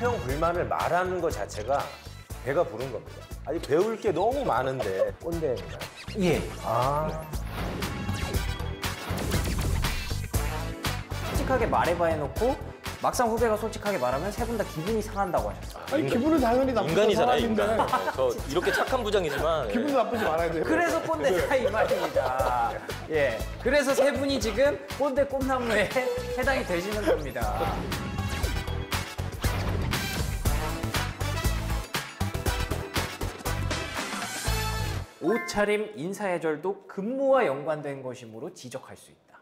불평, 불만을 말하는 것 자체가 배가 부른 겁니다. 아직 배울 게 너무 많은데 꼰대입니다. 예. 솔직하게 말해봐 해놓고 막상 후배가 솔직하게 말하면 세 분 다 기분이 상한다고 하셨어요. 아니 기분은 당연히 나쁘지 인간이잖아요, 인간. 저 이렇게 착한 부장이지만 기분도 나쁘지 말아야 돼요. 그래서 꼰대다 이 말입니다. 예. 그래서 세 분이 지금 꼰대 꿈나무에 해당이 되시는 겁니다. 옷차림, 인사예절도 근무와 연관된 것이므로 지적할 수 있다.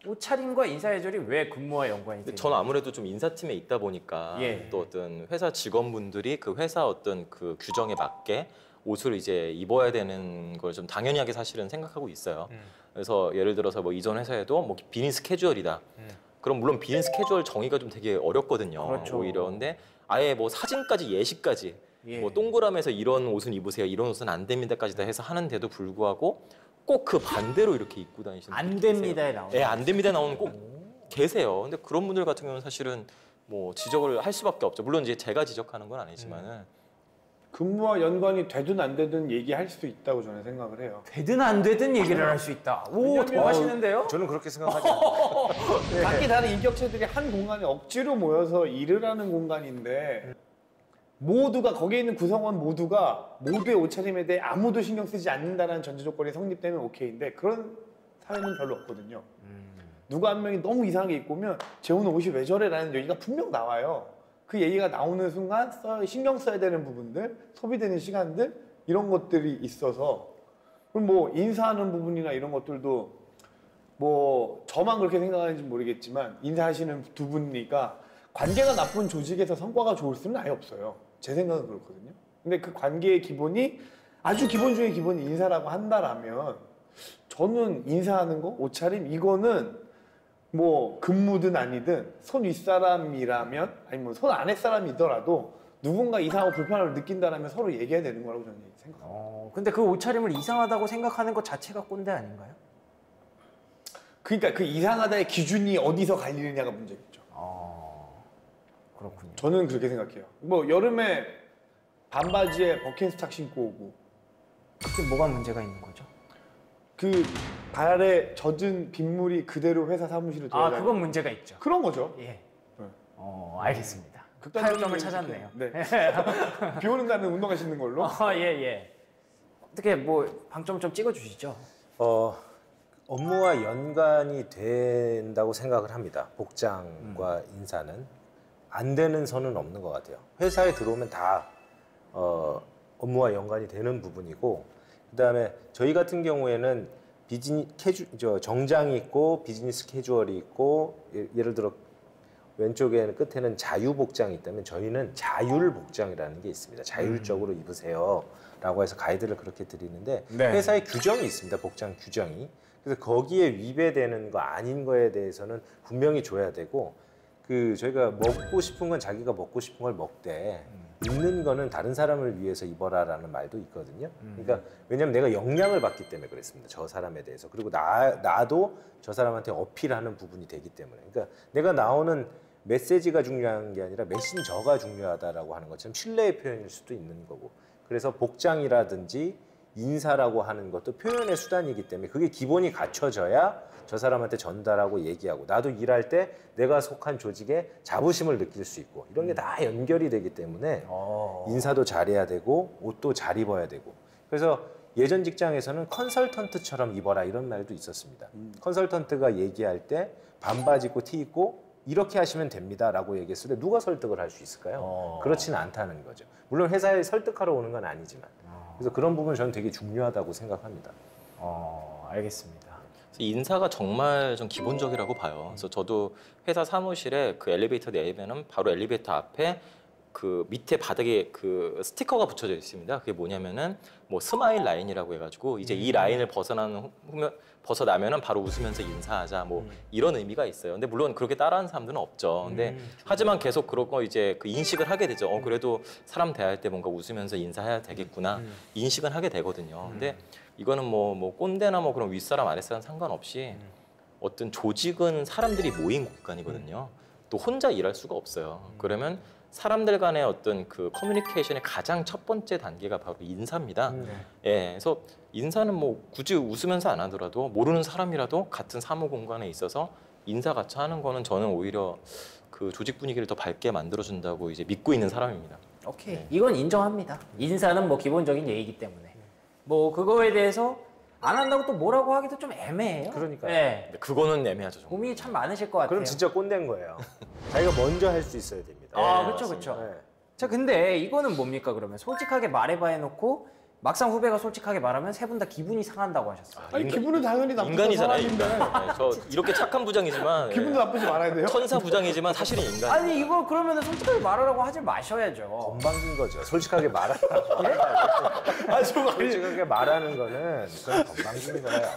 옷차림과 인사예절이 왜 근무와 연관이 되는 저는 아무래도 좀 인사팀에 있다 보니까 예. 또 어떤 회사 직원분들이 그 회사 어떤 그 규정에 맞게 옷을 이제 입어야 되는 걸 좀 당연하게 사실은 생각하고 있어요. 그래서 예를 들어서 뭐 이전 회사에도 뭐 비즈니스 캐주얼이다. 그럼 물론 비즈니스 캐주얼 정의가 좀 되게 어렵거든요. 그렇죠. 오히려 근데 아예 뭐 사진까지 예시까지 예. 뭐 동그라미에서 이런 옷은 입으세요. 이런 옷은 안 됩니다까지 다 해서 하는데도 불구하고 꼭 그 반대로 이렇게 입고 다니시는 안 분들 됩니다에 계세요. 나오는 예, 안 됩니다에 나오는 꼭 계세요. 근데 그런 분들 같은 경우는 사실은 뭐 지적을 할 수밖에 없죠. 물론 이제 제가 지적하는 건 아니지만은 근무와 연관이 되든 안 되든 얘기할 수 있다고 저는 생각을 해요. 되든 안 되든 얘기를 할 수 있다. 오, 더 하시는데요? 저는 그렇게 생각하지 않아요. 각기 다른 인격체들이 한 공간에 억지로 모여서 일을 하는 공간인데 모두가 거기에 있는 구성원 모두가 모두의 옷차림에 대해 아무도 신경 쓰지 않는다는 전제 조건이 성립되면 오케이인데 그런 사회는 별로 없거든요. 누가 한 명이 너무 이상하게 입고 오면 쟤 오늘 옷이 왜 저래? 라는 얘기가 분명 나와요. 그 얘기가 나오는 순간 신경 써야 되는 부분들, 소비되는 시간들 이런 것들이 있어서 그럼 뭐 인사하는 부분이나 이런 것들도 뭐 저만 그렇게 생각하는지 모르겠지만 인사하시는 두 분이니까 관계가 나쁜 조직에서 성과가 좋을 수는 아예 없어요. 제 생각은 그렇거든요. 근데 그 관계의 기본이 아주 기본 중에 기본이 인사라고 한다라면 저는 인사하는 거, 옷차림 이거는 뭐 근무든 아니든 손 윗사람이라면 아니면 손 아랫사람이더라도 누군가 이상하고 불편함을 느낀다라면 서로 얘기해야 되는 거라고 저는 생각합니다. 근데 그 옷차림을 이상하다고 생각하는 것 자체가 꼰대 아닌가요? 그러니까 그 이상하다의 기준이 어디서 갈리느냐가 문제겠죠. 그렇군요. 저는 그렇게 생각해요. 뭐 여름에 반바지에 버킷스탁 신고 오고 그게 뭐가 문제가 있는 거죠? 그 발에 젖은 빗물이 그대로 회사 사무실에 들어가는 그건 문제가 있죠. 그런 거죠. 예. 네. 알겠습니다. 극단적인 타협점을 찾았네요. 네. 비 오는 날은 운동화 신는 걸로. 예. 어떻게 뭐 방점 좀 찍어주시죠. 업무와 연관이 된다고 생각을 합니다. 복장과 인사는. 안 되는 선은 없는 것 같아요. 회사에 들어오면 다 업무와 연관이 되는 부분이고 그다음에 저희 같은 경우에는 정장이 있고 비즈니스 캐주얼이 있고 예를 들어 왼쪽에는 끝에는 자유복장이 있다면 저희는 자율복장이라는 게 있습니다. 자율적으로 입으세요 라고 해서 가이드를 그렇게 드리는데 네. 회사에 규정이 있습니다. 복장 규정이. 그래서 거기에 위배되는 거 아닌 거에 대해서는 분명히 줘야 되고 저희가 먹고 싶은 건 자기가 먹고 싶은 걸 먹되 입는 거는 다른 사람을 위해서 입어라라는 말도 있거든요. 그러니까 왜냐면 내가 영향을 받기 때문에 그랬습니다. 저 사람에 대해서. 그리고 나도 저 사람한테 어필하는 부분이 되기 때문에. 그러니까 내가 나오는 메시지가 중요한 게 아니라 메신저가 중요하다라고 하는 것처럼 신뢰의 표현일 수도 있는 거고. 그래서 복장이라든지 인사라고 하는 것도 표현의 수단이기 때문에 그게 기본이 갖춰져야 저 사람한테 전달하고 얘기하고 나도 일할 때 내가 속한 조직에 자부심을 느낄 수 있고 이런 게 다 연결이 되기 때문에 인사도 잘해야 되고 옷도 잘 입어야 되고 그래서 예전 직장에서는 컨설턴트처럼 입어라 이런 말도 있었습니다. 컨설턴트가 얘기할 때 반바지 입고 티 입고 이렇게 하시면 됩니다 라고 얘기했을 때 누가 설득을 할 수 있을까요? 그렇지는 않다는 거죠. 물론 회사에 설득하러 오는 건 아니지만 그래서 그런 부분은 저는 되게 중요하다고 생각합니다. 알겠습니다. 인사가 정말 좀 기본적이라고 봐요. 그래서 저도 회사 사무실에 그 엘리베이터 내리면은 바로 엘리베이터 앞에 그 밑에 바닥에 그 스티커가 붙여져 있습니다. 그게 뭐냐면은 뭐 스마일 라인이라고 해가지고 이제 이 라인을 벗어나면은 바로 웃으면서 인사하자 뭐 이런 의미가 있어요. 근데 물론 그렇게 따라하는 사람들은 없죠. 근데 하지만 계속 그런 거 이제 그 인식을 하게 되죠. 그래도 사람 대할 때 뭔가 웃으면서 인사해야 되겠구나 인식은 하게 되거든요. 근데 이거는 뭐 꼰대나 뭐 그런 윗사람 아랫사람 상관없이 어떤 조직은 사람들이 모인 공간이거든요. 또 혼자 일할 수가 없어요. 그러면 사람들 간의 어떤 그 커뮤니케이션의 가장 첫 번째 단계가 바로 인사입니다. 예, 그래서 인사는 뭐 굳이 웃으면서 안 하더라도 모르는 사람이라도 같은 사무 공간에 있어서 인사 같이 하는 거는 저는 오히려 그 조직 분위기를 더 밝게 만들어준다고 이제 믿고 있는 사람입니다. 오케이. 이건 인정합니다. 인사는 뭐 기본적인 예의이기 때문에. 뭐 그거에 대해서 안 한다고 또 뭐라고 하기도 좀 애매해요. 그러니까요. 네. 근데 그거는 애매하죠. 정말. 고민이 참 많으실 것 같아요. 그럼 진짜 꼰대인 거예요. 자기가 먼저 할 수 있어야 됩니다. 아, 네, 그렇죠, 맞습니다. 그렇죠. 네. 자, 근데 이거는 뭡니까 그러면? 솔직하게 말해봐 해놓고 막상 후배가 솔직하게 말하면 세 분 다 기분이 상한다고 하셨어요. 아니 기분은 당연히 나쁘죠. 인간이잖아요. 사람인데. 인간. 네, 저 이렇게 착한 부장이지만 기분도 나쁘지 말아야 돼요. 천사 부장이지만 사실은 인간. 아니 이거 그러면 솔직하게 말하라고 하지 마셔야죠. 건방진 거죠. 솔직하게 말하라고. 좀 아니. 솔직하게 말하는 거는 그건 건방진 거예요.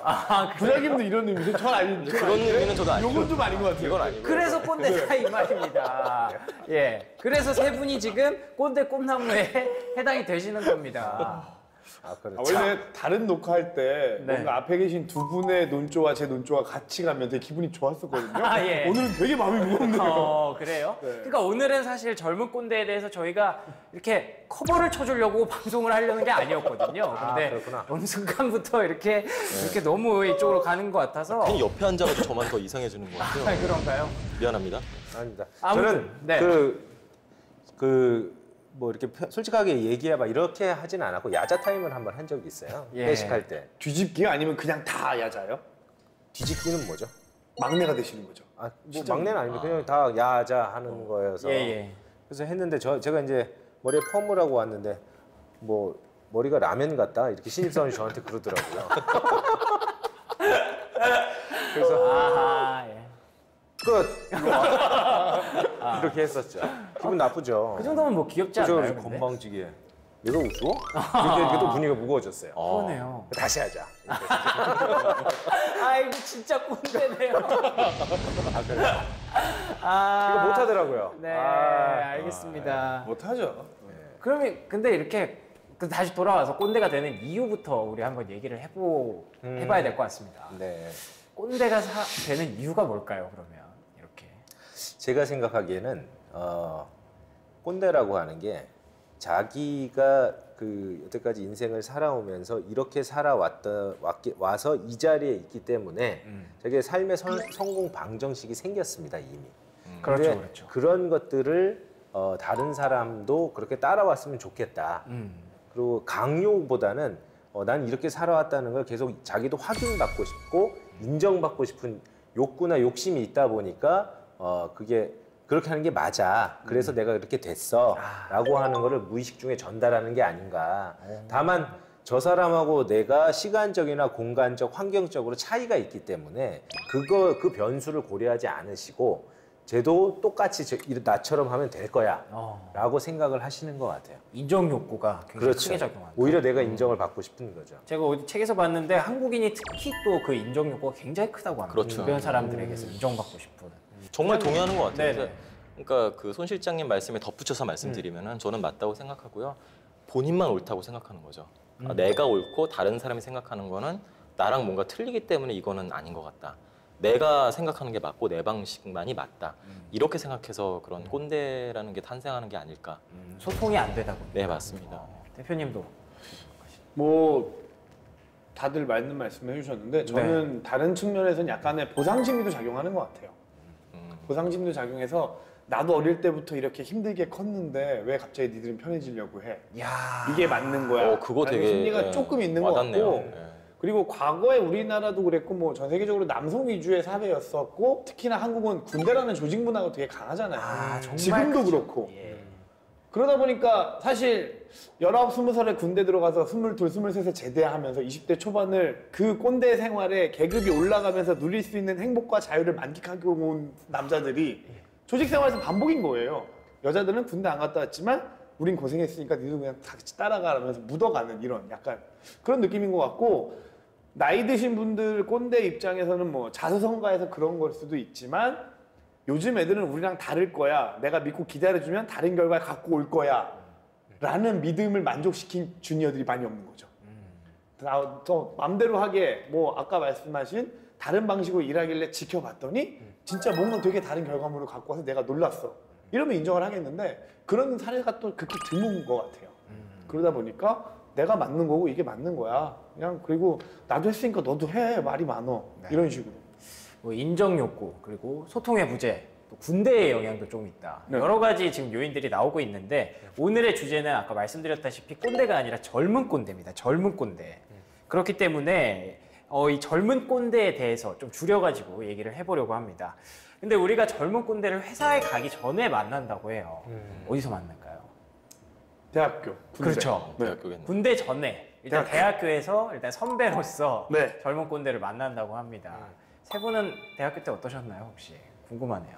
부장님도 이런 의미죠? 전 아닌데. 그런 의미는 저도 아니고. 요건 좀 아닌 것 같아요. 이건 아니고. 그래서 꼰대다 이 말입니다. 예. 그래서 세 분이 지금 꼰대 꿈나무에 해당이 되시는 겁니다. 아, 그렇죠. 원래 다른 녹화할 때 네. 뭔가 앞에 계신 두 분의 논조와 제 논조가 같이 가면 되게 기분이 좋았었거든요. 아, 예. 오늘은 되게 마음이 무겁네요. 그래요? 네. 그러니까 오늘은 사실 젊은 꼰대에 대해서 저희가 이렇게 커버를 쳐주려고 방송을 하려는 게 아니었거든요. 근데 그렇구나. 어느 순간부터 이렇게 너무 이쪽으로 가는 것 같아서. 괜히 옆에 앉아가지고 저만 더 이상해지는 것 같아요. 그런가요? 미안합니다. 아닙니다. 아무튼, 저는 네. 뭐 이렇게 솔직하게 얘기해봐 이렇게 하진 않았고 야자 타임을 한번 한 적이 있어요. 예. 회식할 때. 뒤집기 아니면 그냥 다 야자요? 뒤집기는 뭐죠? 막내가 되시는 거죠. 아, 뭐 막내는 아닙니다. 그냥 다 야자 하는 거여서. 예. 그래서 했는데 제가 이제 머리에 펌을 하고 왔는데 뭐 머리가 라면 같다 이렇게 신입사원이 저한테 그러더라고요. 그래서 아하, 예. 끝 이렇게 했었죠. 기분 나쁘죠. 그 정도면 뭐 귀엽지 그죠? 않나요? 근데? 건방지게. 내가 웃어? 이렇게 또 분위기가 무거워졌어요. 그러네요. 다시 하자. 이렇게. 아, 이거 진짜 꼰대네요. 아, 그래. 아, 이거 못 하더라고요. 네, 아, 알겠습니다. 못하죠. 그러면 근데 이렇게 다시 돌아와서 꼰대가 되는 이유부터 우리 한번 얘기를 해봐야 될 것 같습니다. 네. 꼰대가 되는 이유가 뭘까요? 그러면 이렇게. 제가 생각하기에는 꼰대라고 하는 게 자기가 그 여태까지 인생을 살아오면서 이렇게 와서 이 자리에 있기 때문에 자기의 삶의 성공 방정식이 생겼습니다 이미. 그렇죠, 근데 그렇죠. 그런 것들을 다른 사람도 그렇게 따라왔으면 좋겠다. 그리고 강요보다는 난 이렇게 살아왔다는 걸 계속 자기도 확인받고 싶고 인정받고 싶은 욕구나 욕심이 있다 보니까 그게 그렇게 하는 게 맞아. 그래서 내가 그렇게 됐어. 라고 하는 거를 무의식 중에 전달하는 게 아닌가. 다만 저 사람하고 내가 시간적이나 공간적, 환경적으로 차이가 있기 때문에 그 변수를 고려하지 않으시고 쟤도 똑같이 나처럼 하면 될 거야. 라고 생각을 하시는 것 같아요. 인정 욕구가 굉장히 그렇죠. 크게 작용한다. 오히려 내가 인정을 받고 싶은 거죠. 제가 어디 책에서 봤는데 한국인이 특히 또 그 인정 욕구가 굉장히 크다고 합니다. 그렇죠. 주변 사람들에게서 인정받고 싶은. 정말 동의하는 것 같아요. 네네. 그러니까 그 손 실장님 말씀에 덧붙여서 말씀드리면은 저는 맞다고 생각하고요. 본인만 옳다고 생각하는 거죠. 내가 옳고 다른 사람이 생각하는 거는 나랑 뭔가 틀리기 때문에 이거는 아닌 것 같다. 내가 생각하는 게 맞고 내 방식만이 맞다. 이렇게 생각해서 그런 꼰대라는 게 탄생하는 게 아닐까. 소통이 안 되다 보니. 네, 맞습니다. 대표님도. 뭐 다들 맞는 말씀을 해주셨는데 저는 다른 측면에서는 약간의 보상심리도 작용하는 것 같아요. 보상심리도 작용해서 나도 어릴 때부터 이렇게 힘들게 컸는데 왜 갑자기 니들은 편해지려고 해? 야. 이게 맞는 거야. 그거 라는 되게 심리가 예, 조금 있는 것 와닿네요. 같고 예. 그리고 과거에 우리나라도 그랬고 뭐 전 세계적으로 남성 위주의 사회였었고 특히나 한국은 군대라는 조직 문화가 되게 강하잖아요. 아, 정말 지금도 크죠. 그렇고. 예. 그러다 보니까 사실 19, 20살에 군대 들어가서 22, 23에 제대하면서 20대 초반을 그 꼰대 생활에 계급이 올라가면서 누릴 수 있는 행복과 자유를 만끽하고 온 남자들이 조직 생활에서 반복인 거예요. 여자들은 군대 안 갔다 왔지만 우린 고생했으니까 니도 그냥 다 같이 따라가라면서 묻어가는 이런 약간 그런 느낌인 것 같고 나이 드신 분들 꼰대 입장에서는 뭐 자수성가해서 그런 걸 수도 있지만 요즘 애들은 우리랑 다를 거야. 내가 믿고 기다려주면 다른 결과를 갖고 올 거야. 라는 믿음을 만족시킨 주니어들이 많이 없는 거죠. 더 맘대로 하게 뭐 아까 말씀하신 다른 방식으로 일하길래 지켜봤더니 진짜 뭔가 되게 다른 결과물을 갖고 와서 내가 놀랐어. 이러면 인정을 하겠는데 그런 사례가 또 그렇게 드문 것 같아요. 그러다 보니까 내가 맞는 거고 이게 맞는 거야. 그냥 그리고 나도 했으니까 너도 해. 말이 많어. 네. 이런 식으로. 뭐 인정 욕구 그리고 소통의 부재, 또 군대의 영향도 좀 있다. 네. 여러 가지 지금 요인들이 나오고 있는데 오늘의 주제는 아까 말씀드렸다시피 꼰대가 아니라 젊은 꼰대입니다. 젊은 꼰대. 그렇기 때문에 이 젊은 꼰대에 대해서 좀 줄여가지고 얘기를 해보려고 합니다. 근데 우리가 젊은 꼰대를 회사에 가기 전에 만난다고 해요. 어디서 만날까요? 대학교. 군대. 그렇죠. 네. 대학교겠네. 군대 전에 일단 대학교에서 일단 선배로서 네. 젊은 꼰대를 만난다고 합니다. 세 분은 대학교 때 어떠셨나요 혹시? 궁금하네요.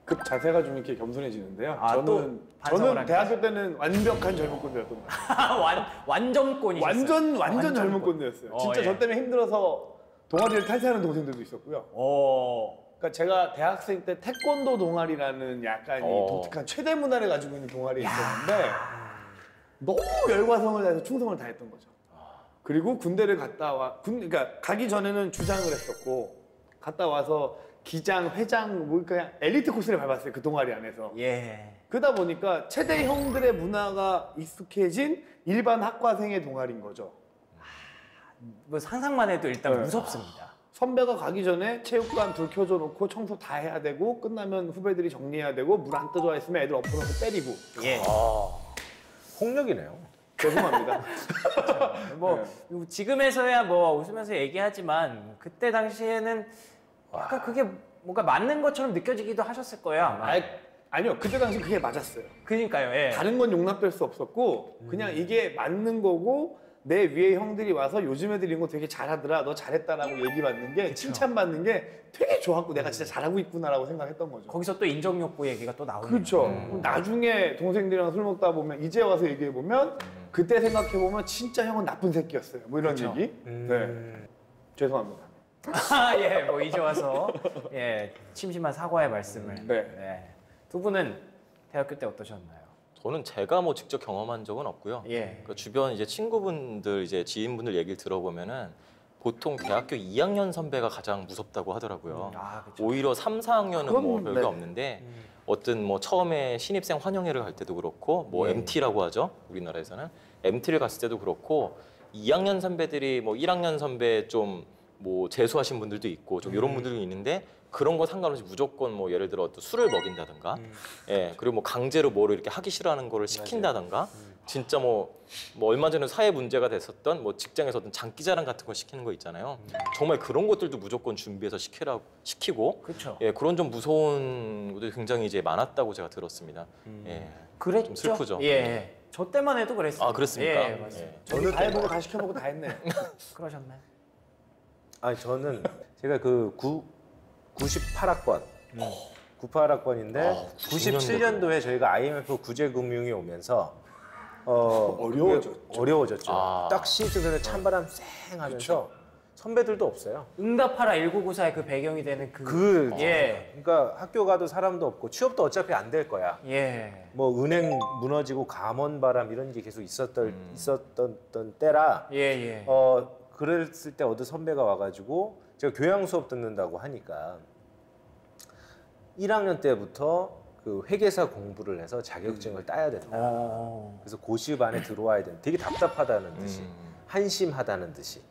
급 자세가 좀 이렇게 겸손해지는데요. 아, 또 저는 반성을 하게 대학교 때는 완벽한 젊은 꼰대였던 것 같아요. 완전 꼰이셨어요. 완전 젊은 꼰. 꼰대였어요. 어, 진짜 예. 저 때문에 힘들어서 동아리를 탈퇴하는 동생들도 있었고요. 그러니까 제가 대학생 때 태권도 동아리라는 약간 이 독특한 최대 문화를 가지고 있는 동아리에 있었는데 너무 열과성을 다해서 충성을 다했던 거죠. 그리고 군대를 갔다 그러니까 가기 전에는 주장을 했었고 갔다 와서 기장, 회장 뭐 그냥 엘리트 코스를 밟았어요. 그 동아리 안에서. 예. 그러다 보니까 최대 형들의 문화가 익숙해진 일반 학과생의 동아리인 거죠. 뭐 상상만 해도 일단 네. 무섭습니다. 선배가 가기 전에 체육관 불 켜줘 놓고 청소 다 해야 되고 끝나면 후배들이 정리해야 되고 물 안 떠져 있으면 애들 엎어놓고 때리고. 예. 폭력이네요. 죄송합니다. 뭐 지금에서야 뭐 웃으면서 얘기하지만 그때 당시에는 약간 그게 뭔가 맞는 것처럼 느껴지기도 하셨을 거예요 아마. 아니요. 그때 당시 그게 맞았어요. 그러니까요. 예. 다른 건 용납될 수 없었고 그냥 이게 맞는 거고 내 위에 형들이 와서 요즘 애들이 이거 되게 잘하더라. 너 잘했다라고 얘기받는 게 칭찬받는 게 되게 좋았고 내가 진짜 잘하고 있구나라고 생각했던 거죠. 거기서 또 인정 욕구 얘기가 또 나오네요. 그렇죠. 나중에 동생들이랑 술 먹다 보면 이제 와서 얘기해 보면 그때 생각해 보면 진짜 형은 나쁜 새끼였어요. 뭐 이런 그쵸. 얘기. 네. 죄송합니다. 예, 뭐 이제 와서 예 심심한 사과의 말씀을. 네. 두 분은 대학교 때 어떠셨나요? 저는 제가 뭐 직접 경험한 적은 없고요. 예. 그 주변 이제 친구분들 이제 지인분들 얘기를 들어보면은 보통 대학교 2학년 선배가 가장 무섭다고 하더라고요. 아, 그렇죠. 오히려 3, 4학년은 뭐 그건 별게 네. 없는데 어떤 뭐 처음에 신입생 환영회를 갈 때도 그렇고 뭐 MT라고 하죠. 우리나라에서는 MT를 갔을 때도 그렇고 2학년 선배들이 뭐 1학년 선배 좀 뭐 재수하신 분들도 있고 좀 이런 분들도 있는데 그런 거 상관없이 무조건 뭐 예를 들어 또 술을 먹인다든가 예 그리고 뭐 강제로 뭐를 이렇게 하기 싫어하는 거를 시킨다든가 진짜 뭐 얼마 전에 사회 문제가 됐었던 뭐 직장에서 어떤 장기자랑 같은 거 시키는 거 있잖아요. 정말 그런 것들도 무조건 준비해서 시키고 그렇죠. 예 그런 좀 무서운 것들이 굉장히 이제 많았다고 제가 들었습니다. 예. 그랬죠. 좀 슬프죠. 예. 저 때만 해도 그랬어요. 아 그렇습니까? 예, 맞습니다. 예. 저는 다 해보고 다 시켜보고 다 했네. 그러셨나요? 아니 저는 제가 그 98학번 98학번인데 97년도에 저희가 IMF 구제금융이 오면서 어려워졌죠. 어려워졌죠. 아. 딱 신입생들은 찬바람 쌩 하면서 선배들도 없어요. 응답하라 1994의 그 배경이 되는 그 예. 그러니까 학교 가도 사람도 없고 취업도 어차피 안 될 거야. 예. 뭐 은행 무너지고 감원바람 이런 게 계속 있었던 때라 예, 예. 그랬을 때 어느 선배가 와가지고 제가 교양 수업 듣는다고 하니까 1학년 때부터 그 회계사 공부를 해서 자격증을 따야 된다. 그래서 고시반에 들어와야 된다. 되게 답답하다는 듯이 한심하다는 듯이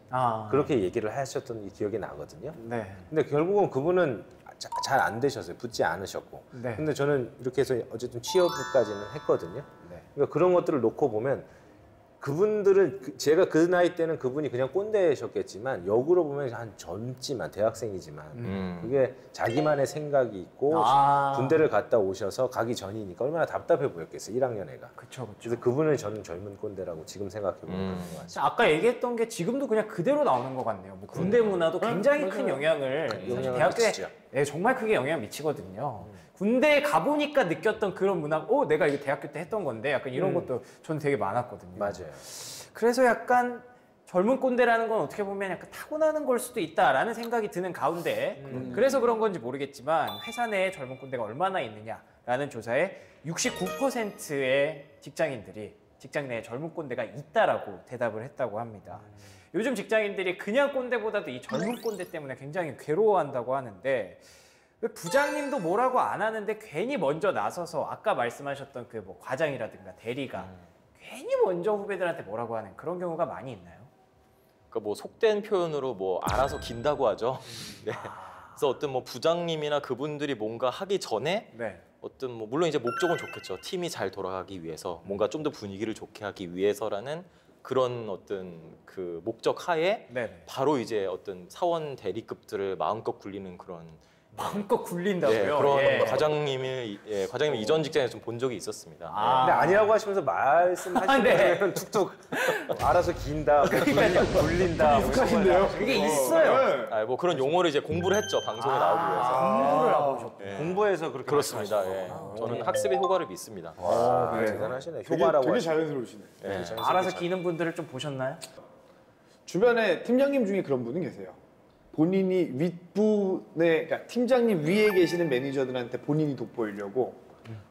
그렇게 얘기를 하셨던 기억이 나거든요. 네. 근데 결국은 그분은 잘 안 되셨어요. 붙지 않으셨고. 네. 근데 저는 이렇게 해서 어쨌든 취업까지는 했거든요. 네. 그러니까 그런 것들을 놓고 보면 그분들은 제가 그 나이 때는 그분이 그냥 꼰대셨겠지만 역으로 보면 한 젊지만 대학생이지만 그게 자기만의 생각이 있고 군대를 갔다 오셔서 가기 전이니까 얼마나 답답해 보였겠어요. 1학년 애가. 그렇죠. 그래서 그분을 저는 젊은 꼰대라고 지금 생각해 보면 그런 것 같아요. 아까 얘기했던 게 지금도 그냥 그대로 나오는 것 같네요. 뭐 군대 문화도 굉장히 큰 영향을 사실 영향을 대학교에 미치죠. 네, 정말 크게 영향을 미치거든요. 군대에 가보니까 느꼈던 그런 문화, 내가 이거 대학교 때 했던 건데 약간 이런 것도 저는 되게 많았거든요. 맞아요. 그래서 약간 젊은 꼰대라는 건 어떻게 보면 약간 타고나는 걸 수도 있다라는 생각이 드는 가운데 그래서 그런 건지 모르겠지만 회사 내에 젊은 꼰대가 얼마나 있느냐라는 조사에 69%의 직장인들이 직장 내에 젊은 꼰대가 있다라고 대답을 했다고 합니다. 요즘 직장인들이 그냥 꼰대보다도 이 젊은 꼰대 때문에 굉장히 괴로워한다고 하는데 왜 부장님도 뭐라고 안 하는데 괜히 먼저 나서서 아까 말씀하셨던 그 뭐 과장이라든가 대리가 괜히 먼저 후배들한테 뭐라고 하는 그런 경우가 많이 있나요? 그러니까 뭐 속된 표현으로 뭐 알아서 긴다고 하죠. 네. 그래서 어떤 뭐 부장님이나 그분들이 뭔가 하기 전에 네. 어떤 뭐 물론 이제 목적은 좋겠죠. 팀이 잘 돌아가기 위해서 뭔가 좀 더 분위기를 좋게 하기 위해서라는 그런 어떤 그 목적 하에 네. 바로 이제 어떤 사원 대리급들을 마음껏 굴리는 그런 마음껏 굴린다고요? 예, 그런 예. 과장님이 이전 직장에서 좀 본 적이 있었습니다. 아. 근데 아니라고 하시면서 말씀하시면 네. 툭툭 알아서 긴다, 굴린다. 익숙하신데요? 그게 있어요. 네. 뭐 그런 용어를 이제 공부를 했죠. 방송에 나오기 위해서. 공부를 하고 오셨고. 예. 공부해서 그렇게 그렇습니다. 말씀하시고. 예. 저는 학습의 효과를 믿습니다. 와, 네. 대단하시네. 되게, 효과라고 되게 하시고. 자연스러우시네. 예. 알아서 기는 분들을 좀 보셨나요? 주변에 팀장님 중에 그런 분은 계세요. 본인이 윗분에, 그러니까 팀장님 위에 계시는 매니저들한테 본인이 돋보이려고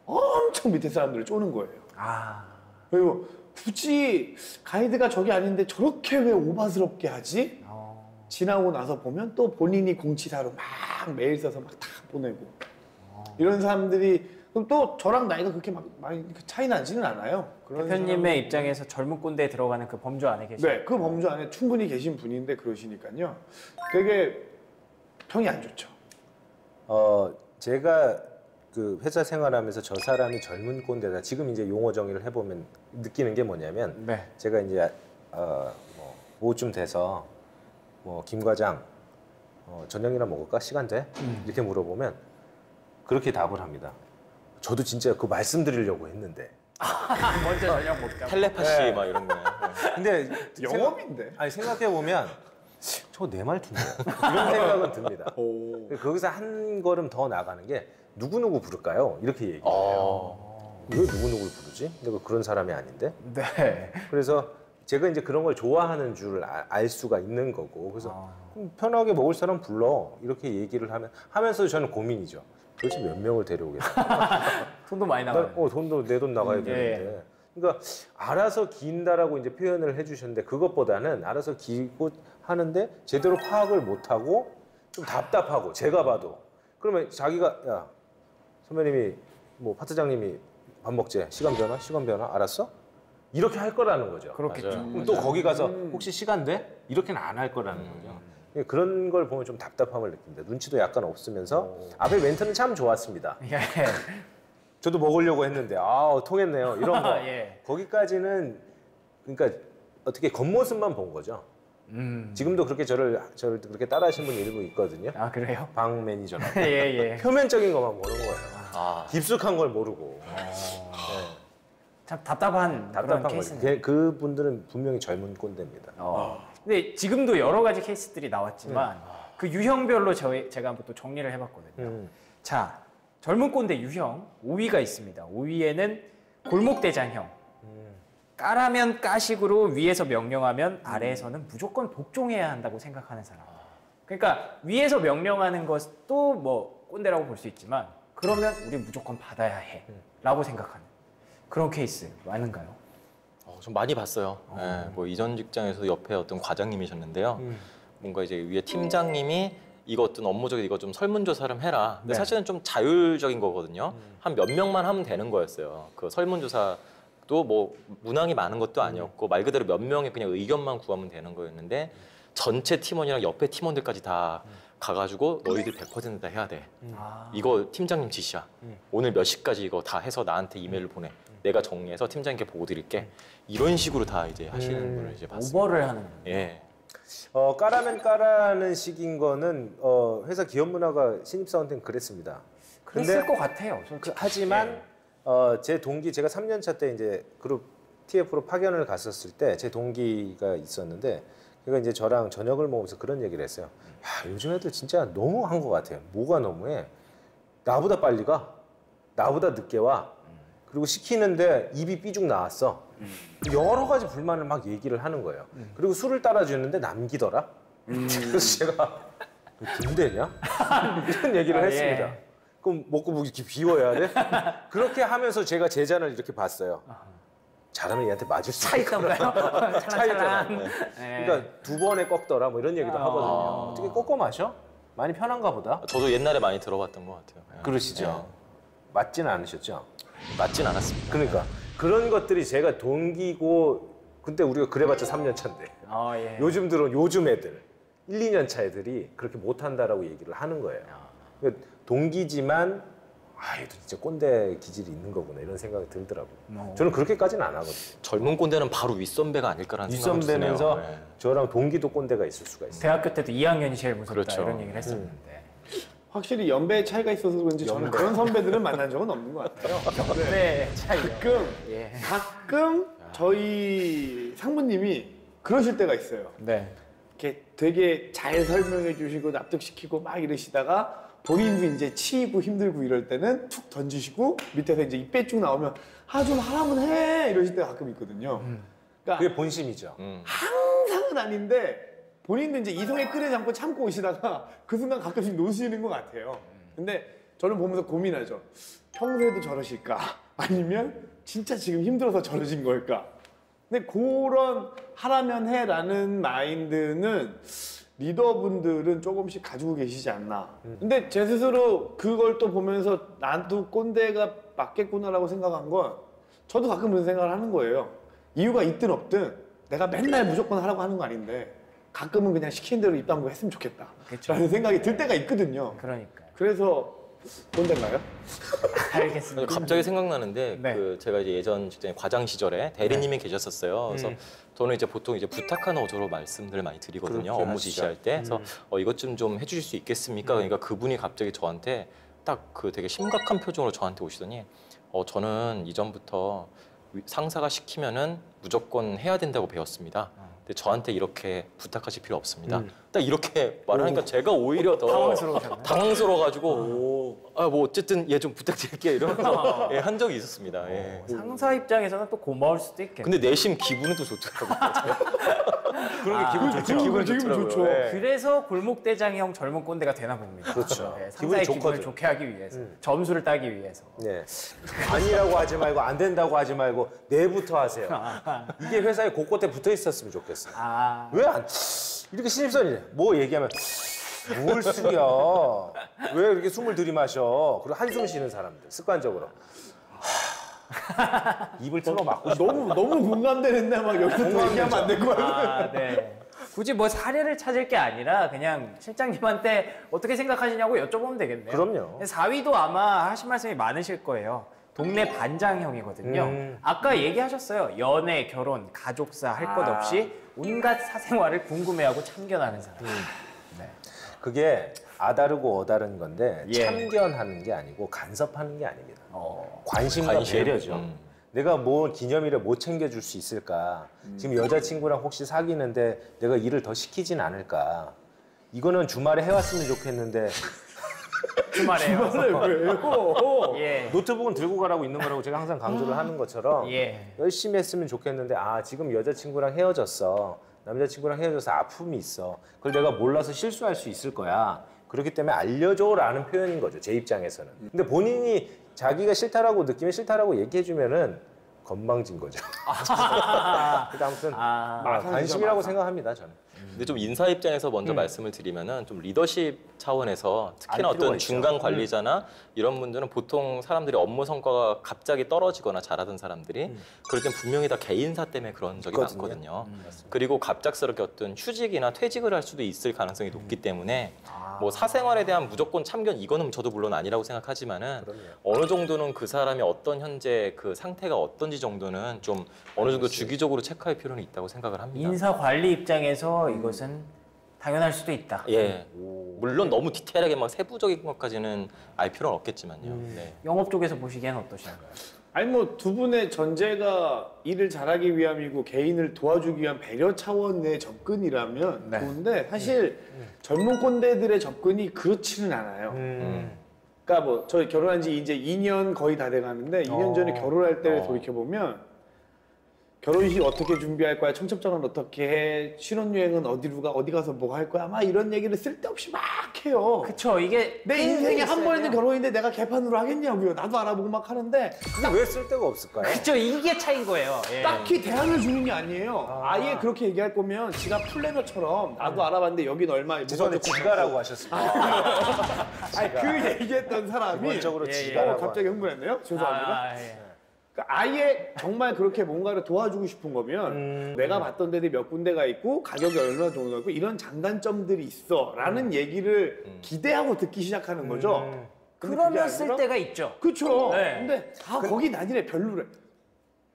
엄청 밑에 사람들을 쪼는 거예요. 아. 그리고 굳이 가이드가 저게 아닌데 저렇게 왜 오바스럽게 하지? 지나고 나서 보면 또 본인이 공치사로 막 메일 써서 막 다 보내고 이런 사람들이 그럼 또 저랑 나이가 그렇게 막 많이 차이 나지는 않아요. 그런 대표님의 입장에서 젊은 꼰대에 들어가는 그 범주 안에 계시죠? 네, 그 범주 안에 충분히 계신 분인데 그러시니까요. 되게 평이 안 좋죠. 제가 그 회사 생활하면서 저 사람이 젊은 꼰대다. 지금 이제 용어 정의를 해보면 느끼는 게 뭐냐면 네. 제가 이제 뭐 오후쯤 돼서 뭐 김 과장 저녁이나 먹을까? 시간 돼? 이렇게 물어보면 그렇게 답을 합니다. 저도 진짜 그 말씀드리려고 했는데. 먼저 저녁 먹자. 텔레파시 네. 막 이런 거. 근데 영업인데. 아니 생각해 보면 저 내 말투인데 이런 생각은 듭니다. 거기서 한 걸음 더 나가는 게 누구 부를까요? 이렇게 얘기해요. 왜 누구를 부르지? 내가 그런 사람이 아닌데. 네. 그래서 제가 이제 그런 걸 좋아하는 줄 알 수가 있는 거고 그래서 그럼 편하게 먹을 사람 불러 이렇게 얘기를 하면서 저는 고민이죠. 도대체 몇 명을 데려오겠다. 돈도 많이 나가요. 돈도 내 돈 나가야 되는데. 그러니까 알아서 긴다라고 이제 표현을 해주셨는데 그것보다는 알아서 기고 하는데 제대로 파악을 못하고 좀 답답하고 제가 봐도 그러면 자기가 야 선배님이 뭐 파트장님이 밥 먹재 시간 변화 알았어? 이렇게 할 거라는 거죠. 그렇겠죠. 맞아요. 그럼 또 거기 가서 혹시 시간 돼? 이렇게는 안 할 거라는 거죠. 그런 걸 보면 좀 답답함을 느낍니다. 눈치도 약간 없으면서 앞에 멘트는 참 좋았습니다. 예. 저도 먹으려고 했는데 통했네요. 이런 거. 예. 거기까지는 그러니까 어떻게 겉모습만 본 거죠. 지금도 그렇게 저를 그렇게 따라하시는 분이 일부 있거든요. 아 그래요? 방 매니저라고. 예. 표면적인 것만 보는 거예요. 아, 깊숙한 걸 모르고. 참 답답한 그런 답답한 케이스네요. 거죠. 그분들은 분명히 젊은 꼰대입니다. 근데 지금도 여러 가지 케이스들이 나왔지만 그 유형별로 제가 한번 또 정리를 해봤거든요. 자, 젊은 꼰대 유형 5위가 있습니다. 5위에는 골목대장형. 까라면 까식으로 위에서 명령하면 아래에서는 무조건 복종해야 한다고 생각하는 사람. 그러니까 위에서 명령하는 것도 뭐 꼰대라고 볼 수 있지만 그러면 우리 무조건 받아야 해라고 생각하는 그런 케이스 많은가요? 좀 많이 봤어요. 예, 뭐 이전 직장에서 옆에 어떤 과장님이셨는데요. 뭔가 이제 위에 팀장님이 이거 어떤 업무적인 이거 좀 설문조사를 해라. 근데 네. 사실은 좀 자율적인 거거든요. 한 몇 명만 하면 되는 거였어요. 그 설문조사도 뭐 문항이 많은 것도 아니었고 말 그대로 몇 명의 그냥 의견만 구하면 되는 거였는데 전체 팀원이랑 옆에 팀원들까지 다 가가지고 너희들 100%다 해야 돼. 이거 팀장님 지시야. 오늘 몇 시까지 이거 다 해서 나한테 이메일을 보내. 내가 정리해서 팀장님께 보고 드릴게. 이런 식으로 다 이제 하시는 분을 이제 봤습니다. 오버를 하는 예. 까라면 까라는 식인 거는 회사 기업 문화가 신입사원 때는 그랬습니다. 그랬을 것 같아요. 하지만 제 동기 제가 3년 차 때 이제 그룹 TF로 파견을 갔었을 때 제 동기가 있었는데 그가 이제 저랑 저녁을 먹으면서 그런 얘기를 했어요. 야, 요즘 애들 진짜 너무한 것 같아요. 뭐가 너무해? 나보다 빨리 가, 나보다 늦게 와. 그리고 시키는데 입이 삐죽 나왔어. 여러 가지 불만을 막 얘기를 하는 거예요. 그리고 술을 따라주는데 남기더라. 그래서 제가 너 군대냐? 이런 얘기를 했습니다. 예. 그럼 먹고 뭐 이렇게 비워야 돼? 그렇게 하면서 제가 제 잔을 이렇게 봤어요. 잘하면 얘한테 맞을 수 차 있던가요? 차 있잖아. 네. 그러니까 2번에 꺾더라 뭐 이런 얘기도 하거든요. 어떻게 꺾어 마셔? 많이 편한가 보다. 저도 옛날에 많이 들어봤던 것 같아요. 예. 그러시죠. 맞지는 않으셨죠? 예. 맞진 않았습니다. 그러니까 그런 것들이 제가 동기고 근데 우리가 그래봤자 3년 차인데 예. 요즘 들은 요즘 애들 1, 2년 차 애들이 그렇게 못한다라고 얘기를 하는 거예요. 그러니까 동기지만 아, 얘도 진짜 꼰대 기질이 있는 거구나 이런 생각이 들더라고요. 저는 그렇게까지는 안 하거든요. 젊은 꼰대는 바로 윗선배가 아닐까라는 생각이 드네요. 윗선배면서 예. 저랑 동기도 꼰대가 있을 수가 있어요. 대학교 때도 2학년이 제일 무섭다 그렇죠. 이런 얘기를 했었는데. 확실히 연배의 차이가 있어서 그런지 저는 그런 선배들은 만난 적은 없는 것 같아요. 네, 차이요. 가끔 가끔 저희 상무님이 그러실 때가 있어요. 네. 이렇게 되게 잘 설명해 주시고 납득시키고 막 이러시다가 본인도 이제 치이고 힘들고 이럴 때는 툭 던지시고 밑에서 이제 입배 쭉 나오면 아 좀 하라면 해 이러실 때가 가끔 있거든요. 그러니까 그게 본심이죠. 항상은 아닌데 본인도 이제 이성의 끈을 잡고 참고 오시다가 그 순간 가끔씩 놓으시는 것 같아요. 근데 저는 보면서 고민하죠. 평소에도 저러실까? 아니면 진짜 지금 힘들어서 저러신 걸까? 근데 그런 하라면 해라는 마인드는 리더분들은 조금씩 가지고 계시지 않나. 근데 제 스스로 그걸 또 보면서 나도 꼰대가 맞겠구나라고 생각한 건 저도 가끔 그런 생각을 하는 거예요. 이유가 있든 없든 내가 맨날 무조건 하라고 하는 거 아닌데 가끔은 그냥 시키는 대로 입 다물고 했으면 좋겠다. 그쵸. 라는 생각이 들 때가 있거든요. 그러니까요. 그래서 꼰대인가요? 알겠습니다. 갑자기 생각나는데 네. 그 제가 이제 예전 직장에 과장 시절에 대리님이 계셨었어요. 그래서 저는 이제 보통 이제 부탁하는 어조로 말씀들을 많이 드리거든요. 그렇게 업무 하시죠. 지시할 때. 그래서 이것 좀 해주실 수 있겠습니까? 그러니까 그분이 갑자기 저한테 딱 그 되게 심각한 표정으로 저한테 오시더니 저는 이전부터 상사가 시키면은 무조건 해야 된다고 배웠습니다. 근데 저한테 이렇게 부탁하실 필요 없습니다. 딱 이렇게 말하니까 제가 오히려 더 당황스러우셨나요? 당황스러워가지고 뭐 어쨌든 얘 좀 부탁드릴게요 이러면서 예, 한 적이 있었습니다. 예. 상사 입장에서는 또 고마울 수도 있겠네요. 근데 내심 기분은 또 좋더라고요. 그런 게 기분 좋죠. 기분 좋더라고요. 좋죠. 예. 그래서 골목대장형 젊은 꼰대가 되나 봅니다. 그렇죠. 네, 기분이 상사의 기분을 좋거든. 좋게 하기 위해서, 점수를 따기 위해서. 네. 아니라고 하지 말고 안 된다고 하지 말고 내부터 하세요. 이게 회사에 곳곳에 붙어 있었으면 좋겠어요. 아, 왜 안 이렇게 신입사원이 뭐 얘기하면 뭘 숙여? 왜 이렇게 숨을 들이마셔? 그리고 한숨 쉬는 사람들 습관적으로 입을 틀어 막고 싶어. 너무 공감되는데 막 여기서 얘기하면 안 될 거야. 네. 굳이 뭐 사례를 찾을 게 아니라 그냥 실장님한테 어떻게 생각하시냐고 여쭤보면 되겠네요. 그럼요. 4위도 아마 하신 말씀이 많으실 거예요. 동네 반장형이거든요. 아까 얘기하셨어요. 연애, 결혼, 가족사 할 것 없이 온갖 사생활을 궁금해하고 참견하는 사람. 네. 그게 아다르고 어다른 건데 예. 참견하는 게 아니고 간섭하는 게 아닙니다. 관심과 관심. 배려죠. 내가 뭐 기념일에 못 챙겨줄 수 있을까? 지금 여자친구랑 혹시 사귀는데 내가 일을 더 시키진 않을까? 이거는 주말에 해왔으면 좋겠는데 주말에요. 왜요? 예. 노트북은 들고 가라고 있는 거라고 제가 항상 강조를 하는 것처럼 예. 열심히 했으면 좋겠는데 지금 여자친구랑 헤어졌어. 남자친구랑 헤어져서 아픔이 있어. 그걸 내가 몰라서 실수할 수 있을 거야. 그렇기 때문에 알려줘라는 표현인 거죠. 제 입장에서는. 근데 본인이 자기가 싫다라고 느끼면 싫다라고 얘기해주면은 건방진 거죠. 근데 아무튼 관심이라고 생각합니다. 저는. 근데 좀 인사 입장에서 먼저 말씀을 드리면은 좀 리더십 차원에서 특히나 알 필요가 어떤 있죠. 중간 관리자나 이런 분들은 보통 사람들이 업무 성과가 갑자기 떨어지거나 잘하던 사람들이 그럴 땐 분명히 다 개인사 때문에 그런 적이 있거든요. 많거든요. 그리고 갑작스럽게 어떤 휴직이나 퇴직을 할 수도 있을 가능성이 높기 때문에 뭐 사생활에 대한 무조건 참견 이거는 저도 물론 아니라고 생각하지만은 그럼요. 어느 정도는 그 사람이 어떤 현재 그 상태가 어떤지 정도는 좀 어느 정도 주기적으로 체크할 필요는 있다고 생각을 합니다. 인사 관리 입장에서 이것은 당연할 수도 있다. 예. 물론 너무 디테일하게 막 세부적인 것까지는 알 필요는 없겠지만요. 네. 영업 쪽에서 보시기에는 어떠신가요? 아니 뭐 두 분의 전제가 일을 잘하기 위함이고 개인을 도와주기 위한 배려 차원의 접근이라면 네. 좋은데 사실 젊은 꼰대들의 접근이 그렇지는 않아요. 그러니까 뭐 저희 결혼한 지 이제 2년 거의 다 돼가는데 2년 전에 결혼할 때를 돌이켜 보면 결혼식 어떻게 준비할 거야? 청첩장은 어떻게 해? 신혼여행은 어디로 가? 어디 가서 뭐 할 거야? 막 이런 얘기를 쓸데없이 막 해요. 그쵸. 이게 내 인생에 한 번 있는 있어야 돼요. 결혼인데 내가 개판으로 하겠냐고요. 나도 알아보고 막 하는데 근데 왜 쓸데가 없을까요? 그쵸. 이게 차이인 거예요. 예. 딱히 대안을 주는 게 아니에요. 아예 그렇게 얘기할 거면 지가 플래너처럼 나도 알아봤는데 여긴 얼마 죄송한데 지가라고 하셨습니다. 아니 그 얘기했던 사람이 기본적으로 예, 예. 지가라고 갑자기 흥분했네요. 죄송합니다. 아, 예. 그러니까 아예 정말 그렇게 뭔가를 도와주고 싶은 거면 내가 봤던 데들이 몇 군데가 있고 가격이 얼마 정도가 있고 이런 장단점들이 있어 라는 얘기를 기대하고 듣기 시작하는 거죠. 근데 그게 그러면 아니라 쓸 때가 있죠. 그쵸. 네. 근데 거긴 아니래 별로래.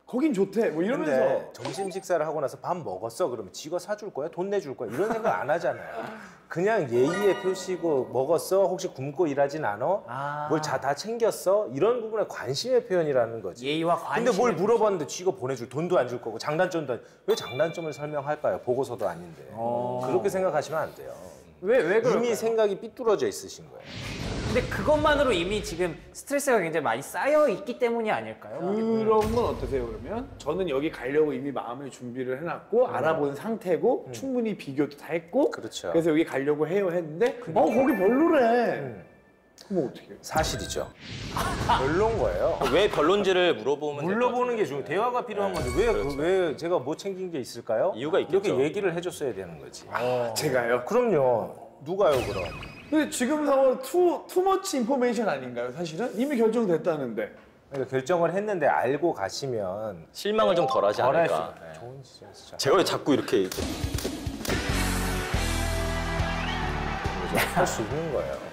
거긴 좋대. 뭐 이러면서 근데 점심 식사를 하고 나서 밥 먹었어? 그러면 지가 사줄 거야? 돈 내줄 거야? 이런 생각 안 하잖아요. 그냥 예의의 표시고 먹었어? 혹시 굶고 일하진 않아? 아. 뭘 다 챙겼어? 이런 부분에 관심의 표현이라는 거지. 예의와 관심. 근데 뭘 물어봤는데 지가 보내줄 돈도 안 줄 거고 장단점도 왜 장단점을 설명할까요? 보고서도 아닌데. 그렇게 생각하시면 안 돼요. 왜 그럴까요? 이미 생각이 삐뚤어져 있으신 거예요. 근데 그것만으로 이미 지금 스트레스가 굉장히 많이 쌓여 있기 때문이 아닐까요? 그런 건 어떠세요 그러면? 저는 여기 가려고 이미 마음의 준비를 해놨고 알아본 상태고 충분히 비교도 다 했고 그렇죠. 그래서 여기 가려고 해요 했는데 거기 별로래. 그럼 어떻게 해요? 사실이죠. 별론 거예요. 왜 별론지를 물어보면 물어보는 게 중요해요. 대화가 필요한 건데 왜, 그렇죠. 왜 제가 뭐 챙긴 게 있을까요? 이유가 있겠죠. 이렇게 얘기를 해줬어야 되는 거지. 제가요? 그럼요. 누가요 그럼? 근데 지금 상황은 투머치 인포메이션 아닌가요 사실은? 이미 결정됐다는데. 그러니까 결정을 했는데 알고 가시면 실망을 좀 덜하지 덜할 수 않을까. 있어요. 좋은 진짜. 제가 왜 자꾸 이렇게 할 수 있는 거예요.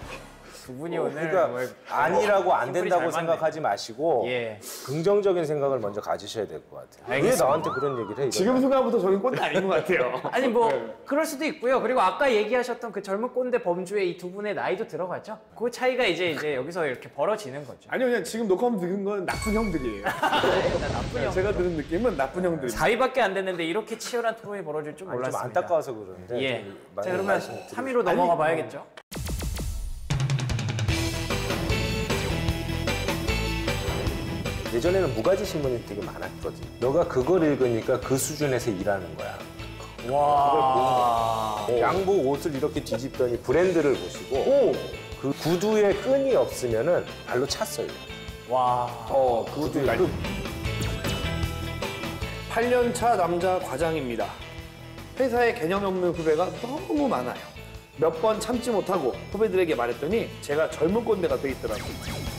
두 분이 오늘 그러니까 뭐 아니라고 안 팀플이 된다고 잘 맞네. 생각하지 마시고 예. 긍정적인 생각을 먼저 가지셔야 될 것 같아요. 알겠습니다. 왜 나한테 그런 얘기를 해? 지금 순간부터 저는 꼰대 아닌 것 같아요. 아니 뭐 그럴 수도 있고요. 그리고 아까 얘기하셨던 그 젊은 꼰대 범주의 이 두 분의 나이도 들어가죠. 그 차이가 이제 여기서 이렇게 벌어지는 거죠. 아니요 그냥 지금 녹화하면 들은 건 나쁜 형들이에요. 나쁜 형. 제가 들은 느낌은 나쁜 형들입니다. 4위밖에 안 됐는데 이렇게 치열한 토론이 벌어질 줄 아니, 좀 몰랐습니다. 안타까워서 그러는데. 예. 좀 자 많이 그러면 말씀드리고 3위로 넘어가 봐야겠죠. 예전에는 무가지 신문이 되게 많았거든. 너가 그걸 읽으니까 그 수준에서 일하는 거야. 와. 양복 옷을 이렇게 뒤집더니 브랜드를 보시고 그 구두에 끈이 없으면은 발로 찼어요. 와. 구두에 그 8년차 남자 과장입니다. 회사에 개념 없는 후배가 너무 많아요. 몇 번 참지 못하고 후배들에게 말했더니 제가 젊은 꼰대가 돼 있더라고요.